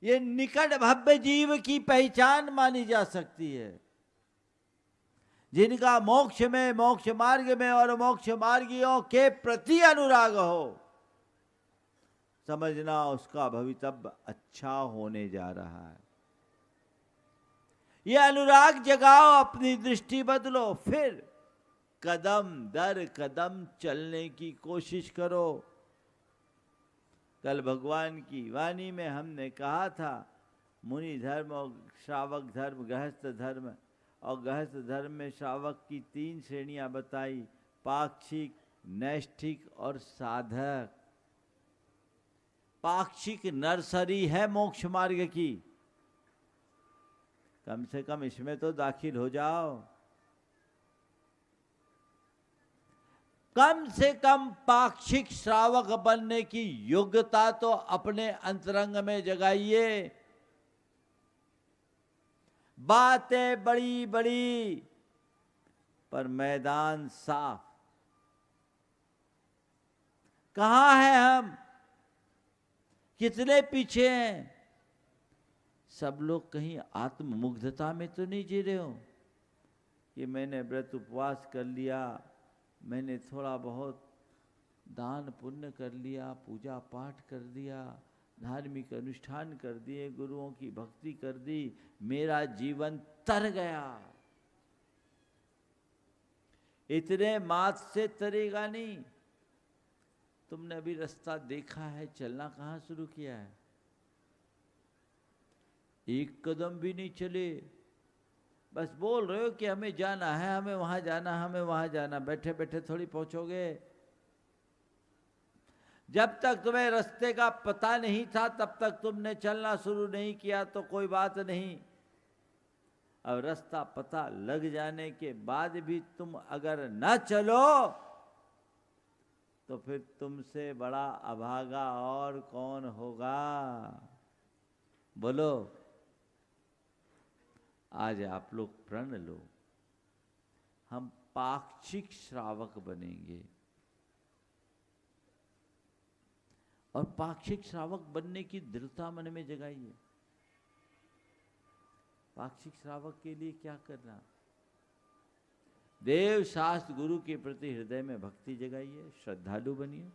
ये निकट भव्य जीव की पहचान मानी जा सकती है, जिनका मोक्ष में, मोक्ष मार्ग में और मोक्ष मार्गियों के प्रति अनुराग हो। समझना उसका भवितव्य अच्छा होने जा रहा है। ये अनुराग जगाओ, अपनी दृष्टि बदलो, फिर कदम दर कदम चलने की कोशिश करो। कल भगवान की वाणी में हमने कहा था, मुनि धर्म और श्रावक धर्म, गृहस्थ धर्म, और गृहस्थ धर्म में श्रावक की 3 श्रेणियां बताई, पाक्षिक, नैष्ठिक और साधक। पाक्षिक नर्सरी है मोक्ष मार्ग की, कम से कम इसमें तो दाखिल हो जाओ। कम से कम पाक्षिक श्रावक बनने की योग्यता तो अपने अंतरंग में जगाइए। बातें बड़ी बड़ी पर मैदान साफ। कहां हैं हम, कितने पीछे हैं? सब लोग कहीं आत्ममुग्धता में तो नहीं जी रहे हो कि मैंने व्रत उपवास कर लिया, मैंने थोड़ा बहुत दान पुण्य कर लिया, पूजा पाठ कर दिया, धार्मिक अनुष्ठान कर दिए, गुरुओं की भक्ति कर दी, मेरा जीवन तर गया। इतने मात से तरेगा नहीं। तुमने अभी रास्ता देखा है, चलना कहाँ शुरू किया है? एक कदम भी नहीं चले, बस बोल रहे हो कि हमें जाना है, हमें वहां जाना, हमें वहां जाना। बैठे बैठे थोड़ी पहुंचोगे। जब तक तुम्हें रास्ते का पता नहीं था, तब तक तुमने चलना शुरू नहीं किया तो कोई बात नहीं। अब रास्ता पता लग जाने के बाद भी तुम अगर न चलो तो फिर तुमसे बड़ा अभागा और कौन होगा? बोलो। आज आप लोग प्रण लो, हम पाक्षिक श्रावक बनेंगे। और पाक्षिक श्रावक बनने की दृढ़ता मन में जगाइए। पाक्षिक श्रावक के लिए क्या करना? देव शास्त्र गुरु के प्रति हृदय में भक्ति जगाइए, श्रद्धालु बनिए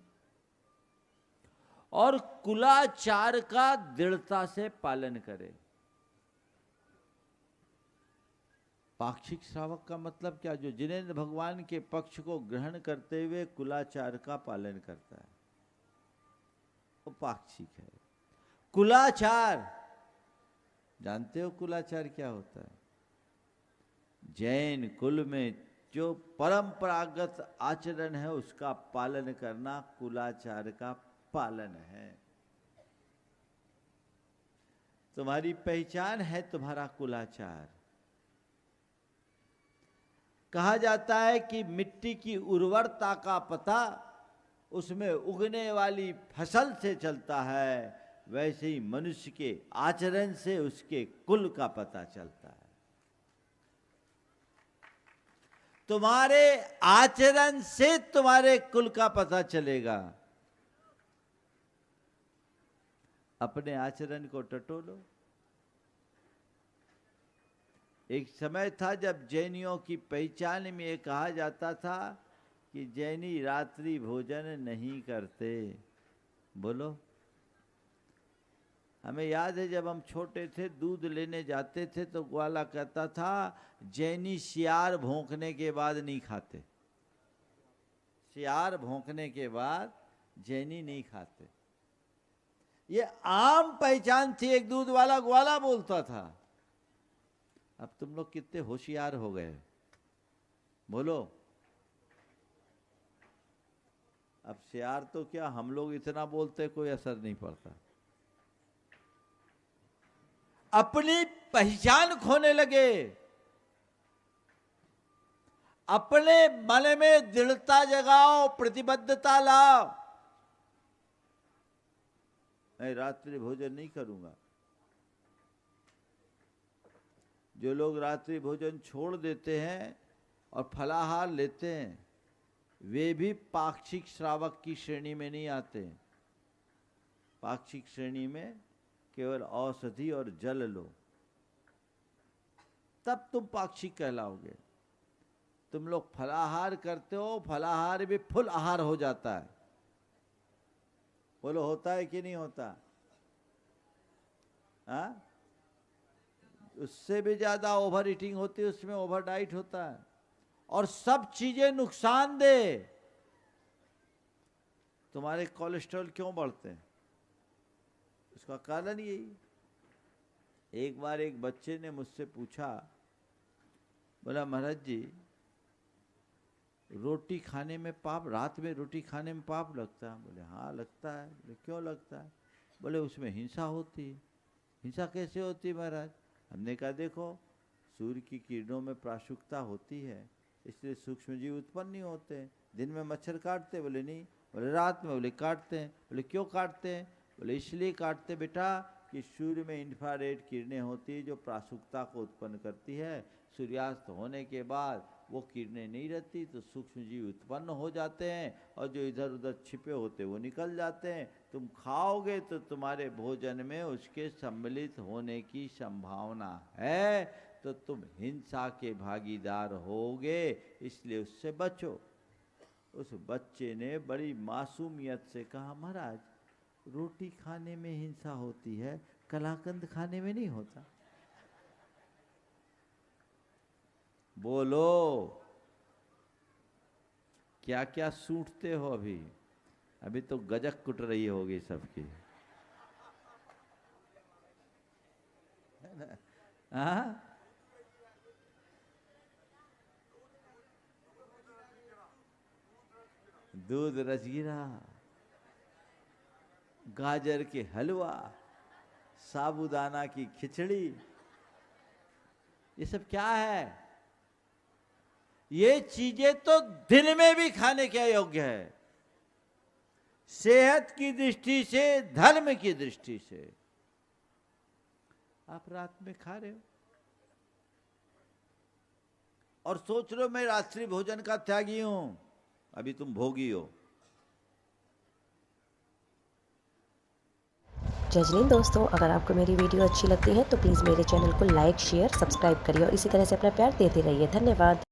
और कुलाचार का दृढ़ता से पालन करें। पाक्षिक श्रावक का मतलब क्या? जो जिनेंद्र भगवान के पक्ष को ग्रहण करते हुए कुलाचार का पालन करता है, वो पाक्षिक है। कुलाचार जानते हो कुलाचार क्या होता है? जैन कुल में जो परंपरागत आचरण है उसका पालन करना कुलाचार का पालन है। तुम्हारी पहचान है तुम्हारा कुलाचार। कहा जाता है कि मिट्टी की उर्वरता का पता उसमें उगने वाली फसल से चलता है, वैसे ही मनुष्य के आचरण से उसके कुल का पता चलता है। तुम्हारे आचरण से तुम्हारे कुल का पता चलेगा। अपने आचरण को टटोलो। एक समय था जब जैनियों की पहचान में ये कहा जाता था कि जैनी रात्रि भोजन नहीं करते। बोलो। हमें याद है जब हम छोटे थे, दूध लेने जाते थे तो ग्वाला कहता था जैनी सियार भौंकने के बाद नहीं खाते। सियार भौंकने के बाद जैनी नहीं खाते। ये आम पहचान थी। एक दूध वाला ग्वाला बोलता था। अब तुम लोग कितने होशियार हो गए। बोलो। अब सियार तो क्या, हम लोग इतना बोलते कोई असर नहीं पड़ता। अपनी पहचान खोने लगे। अपने मन में दृढ़ता जगाओ, प्रतिबद्धता लाओ। मैं रात्रि भोजन नहीं करूंगा। जो लोग रात्रि भोजन छोड़ देते हैं और फलाहार लेते हैं, वे भी पाक्षिक श्रावक की श्रेणी में नहीं आते। पाक्षिक श्रेणी में केवल औषधि और जल लो, तब तुम पाक्षिक कहलाओगे। तुम लोग फलाहार करते हो, फलाहार भी फुल आहार हो जाता है। बोलो होता है कि नहीं होता? हाँ, उससे भी ज्यादा ओवर ईटिंग होती है, उसमें ओवर डाइट होता है, और सब चीजें नुकसानदेह। तुम्हारे कोलेस्ट्रॉल क्यों बढ़ते हैं? उसका कारण यही। एक बार एक बच्चे ने मुझसे पूछा, बोला महाराज जी रोटी खाने में पाप, रात में रोटी खाने में पाप लगता है? बोले हाँ लगता है। बोले क्यों लगता है? बोले उसमें हिंसा होती है। हिंसा कैसे होती है महाराज? हमने कहा देखो, सूर्य की किरणों में प्राशुकता होती है, इसलिए सूक्ष्म जीव उत्पन्न नहीं होते। दिन में मच्छर काटते? बोले नहीं। बोले रात में? बोले काटते हैं। बोले क्यों काटते हैं? बोले इसलिए काटते बेटा कि सूर्य में इंफ्रारेड किरणें होती है जो प्राशुकता को उत्पन्न करती है। सूर्यास्त होने के बाद वो किरणें नहीं रहती तो सूक्ष्म जीव उत्पन्न हो जाते हैं, और जो इधर उधर छिपे होते वो निकल जाते हैं। तुम खाओगे तो तुम्हारे भोजन में उसके सम्मिलित होने की संभावना है, तो तुम हिंसा के भागीदार होगे, इसलिए उससे बचो। उस बच्चे ने बड़ी मासूमियत से कहा, महाराज रोटी खाने में हिंसा होती है, कलाकंद खाने में नहीं होता। बोलो क्या क्या सूंघते हो? अभी तो गजक कुट रही होगी सबकी, है ना? हाँ, दूध रसगीरा, गाजर के हलवा, साबूदाना की खिचड़ी, ये सब क्या है? ये चीजें तो दिन में भी खाने के योग्य है, सेहत की दृष्टि से, धर्म की दृष्टि से। आप रात में खा रहे हो और सोच रहे हो मैं रात्रि भोजन का त्यागी हूं, अभी तुम भोगी हो। जय जलीन दोस्तों, अगर आपको मेरी वीडियो अच्छी लगती है तो प्लीज़ मेरे चैनल को लाइक, शेयर, सब्सक्राइब करिए और इसी तरह से अपना प्यार देते रहिए। धन्यवाद।